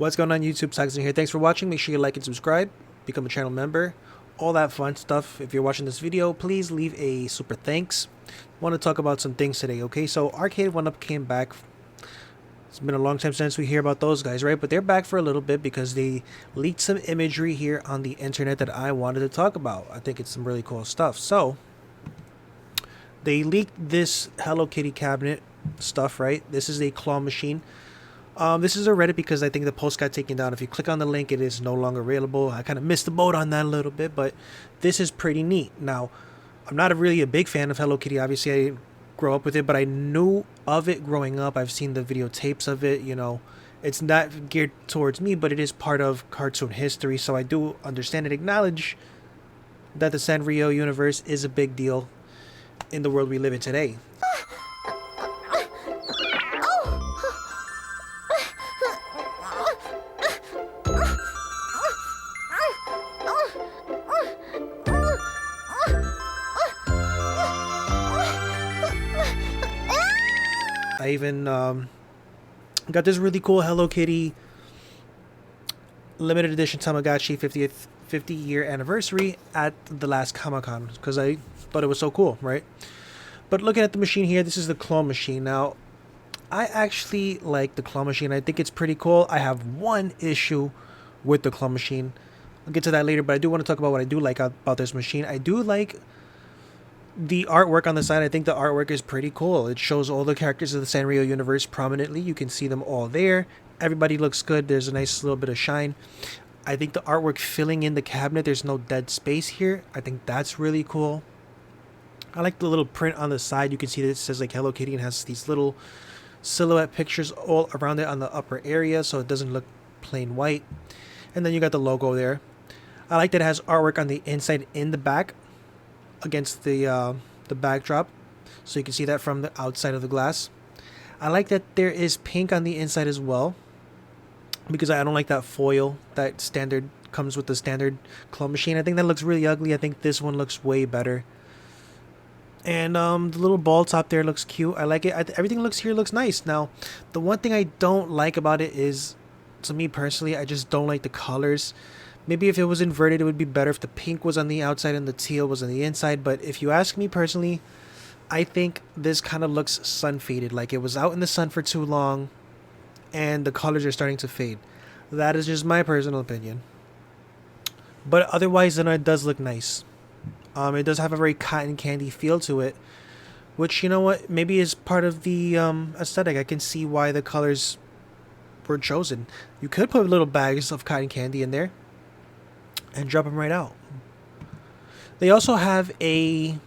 What's going on YouTube? Saxon here. Thanks for watching. Make sure you like and subscribe. Become a channel member. All that fun stuff. If you're watching this video, please leave a super thanks. Want to talk about some things today, okay? So Arcade1up came back. It's been a long time since we hear about those guys, right? But they're back for a little bit because they leaked some imagery here on the internet that I wanted to talk about. I think it's some really cool stuff. So they leaked this Hello Kitty cabinet stuff, right? This is a claw machine. This is a Reddit because I think the post got taken down. If you click on the link, it is no longer available. I kind of missed the boat on that a little bit, but this is pretty neat. Now, I'm not really a big fan of Hello Kitty. Obviously, I didn't grow up with it, but I knew of it growing up. I've seen the videotapes of it. You know, it's not geared towards me, but it is part of cartoon history, so I do understand and acknowledge that the Sanrio universe is a big deal in the world we live in today. I even got this really cool Hello Kitty limited edition Tamagotchi 50 year anniversary at the last Comic-Con because I thought it was so cool, right? But looking at the machine here, this is the claw machine. Now, I actually like the claw machine. I think it's pretty cool. I have one issue with the claw machine. I'll get to that later, but I do want to talk about what I do like about this machine. I do like the artwork on the side. I think the artwork is pretty cool. It shows all the characters of the Sanrio universe prominently. You can see them all there. Everybody looks good. There's a nice little bit of shine. I think the artwork filling in the cabinet, there's no dead space here. I think that's really cool. I like the little print on the side. You can see that it says like Hello Kitty and has these little silhouette pictures all around it on the upper area, so it doesn't look plain white. And then you got the logo there. I like that it has artwork on the inside in the back against the backdrop, so you can see that from the outside of the glass. I like that there is pink on the inside as well, because I don't like that foil that standard comes with the standard claw machine. I think that looks really ugly. I think this one looks way better. And the little ball top there looks cute. I like it. Everything looks nice. Now, the one thing I don't like about it is, to me personally, I just don't like the colors. Maybe if it was inverted, it would be better if the pink was on the outside and the teal was on the inside. But if you ask me personally, I think this kind of looks sun faded. Like it was out in the sun for too long and the colors are starting to fade. That is just my personal opinion. But otherwise, then it does look nice. It does have a very cotton candy feel to it, which, you know what, maybe is part of the aesthetic. I can see why the colors were chosen. You could put little bags of cotton candy in there and drop them right out. They also have a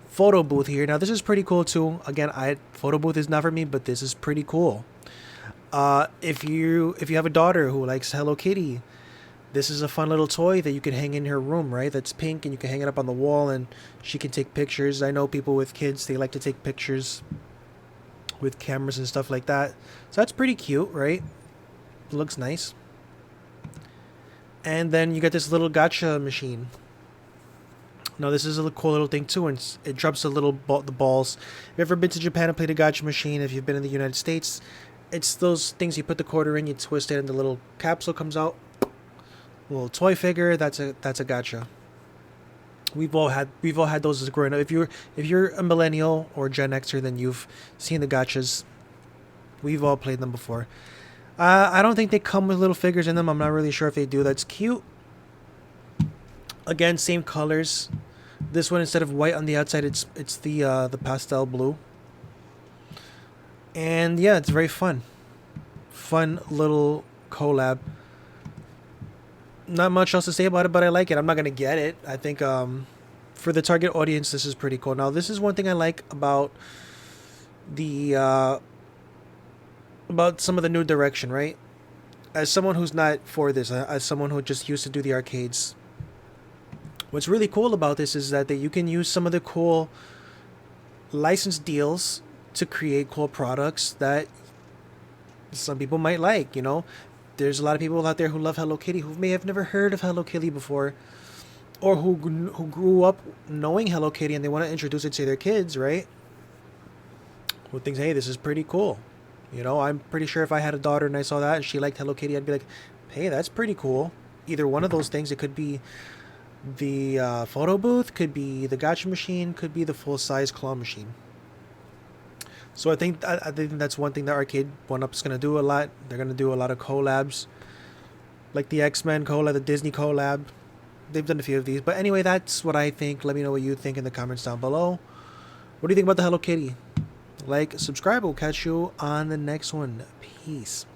photo booth here. Now this is pretty cool too. Again, photo booth is not for me, but this is pretty cool. If you have a daughter who likes Hello Kitty, this is a fun little toy that you can hang in her room, right? That's pink and you can hang it up on the wall and she can take pictures. I know people with kids, they like to take pictures with cameras and stuff like that. So that's pretty cute, right? It looks nice. And then you got this little gacha machine. Now this is a cool little thing too, and it drops the the balls. If you've ever been to Japan and played a gacha machine, if you've been in the United States, it's those things you put the quarter in, you twist it, and the little capsule comes out. Little toy figure. That's a gacha. We've all had those as growing up. If you're a millennial or Gen Xer, then you've seen the gachas. We've all played them before. I don't think they come with little figures in them. I'm not really sure if they do. That's cute. Again, same colors. This one, instead of white on the outside, it's the pastel blue. And yeah, it's very fun. Fun little collab. Not much else to say about it, but I like it. I'm not gonna get it. I think for the target audience, this is pretty cool. Now, this is one thing I like about the about some of the new direction, right? As someone who's not for this, as someone who just used to do the arcades, what's really cool about this is that you can use some of the cool license deals to create cool products that some people might like, you know? There's a lot of people out there who love Hello Kitty who may have never heard of Hello Kitty before, or who grew up knowing Hello Kitty and they want to introduce it to their kids, right? Who thinks, hey, this is pretty cool. You know, I'm pretty sure if I had a daughter and I saw that and she liked Hello Kitty, I'd be like, hey, that's pretty cool. Either one of those things. It could be the photo booth, could be the gacha machine, could be the full size claw machine. So I think that's one thing that Arcade1up is gonna do a lot. They're gonna do a lot of collabs, like the X-Men collab, the Disney collab. They've done a few of these. But anyway, that's what I think. Let me know what you think in the comments down below. What do you think about the Hello Kitty? Like, subscribe. We'll catch you on the next one. Peace.